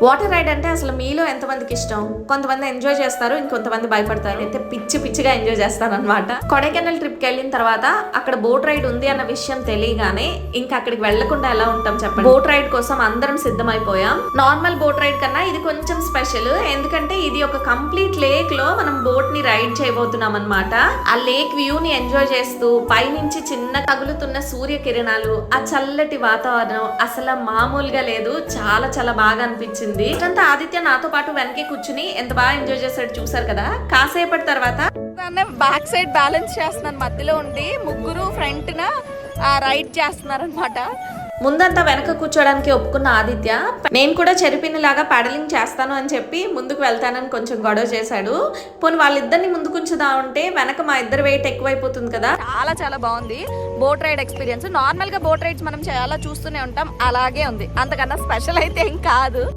Water ride అంటే అసలు మీలో ఎంతమందికి ఇష్టం? కొంతమంది ఎంజాయ్ చేస్తారు, ఇంకొంతమంది భయపడతారు. అయితే పిచ్చిగా ఎంజాయ్ చేస్తాను అనమాట. కొడైకెనాల్ ట్రిప్ కి వెళ్ళిన తర్వాత అక్కడ బోట్ రైడ్ ఉంది అన్న విషయం తెలియగానే ఇంకా అక్కడికి వెళ్లకుండా ఎలా ఉంటాం చెప్పండి. బోట్ రైడ్ కోసం అందరం సిద్ధమైపోయాం. నార్మల్ బోట్ రైడ్ కన్నా ఇది కొంచెం స్పెషల్, ఎందుకంటే ఇది ఒక కంప్లీట్ లేక్ లో మనం బోట్ ని రైడ్ చేయబోతున్నాం అనమాట. ఆ లేక్ వ్యూ ని ఎంజాయ్ చేస్తూ పైనుంచి చిన్న తగులుతున్న సూర్య కిరణాలు, ఆ చల్లటి వాతావరణం అసలు మామూలుగా లేదు. చాలా బాగా అనిపించింది. అంతా ఆదిత్య నాతో పాటు వెనకే కూర్చుని ఎంత బాగా ఎంజాయ్ చేశాడు చూసారు కదా. కాసేపటి తర్వాత బ్యాక్ సైడ్ బ్యాలెన్స్ చేస్తున్నాను, మధ్యలో ఉండి ముగ్గురు ఫ్రంట్ న రైడ్ చేస్తున్నారు అనమాట. ముందంతా వెనక కూర్చోడానికి ఒప్పుకున్న ఆదిత్య నేను కూడా చెరిపిని లాగా ప్యాడలింగ్ చేస్తాను అని చెప్పి ముందుకు వెళ్తానని కొంచెం గొడవ చేశాడు. పోనీ వాళ్ళిద్దరిని ముందుకు ఉంచుదా ఉంటే వెనక మా ఇద్దరు వెయిట్ ఎక్కువైపోతుంది కదా. చాలా బాగుంది బోట్ రైడ్ ఎక్స్పీరియన్స్. నార్మల్ గా బోట్ రైడ్స్ మనం చాలా చూస్తూనే ఉంటాం, అలాగే ఉంది. అంతకన్నా స్పెషల్ అయితే ఏం కాదు.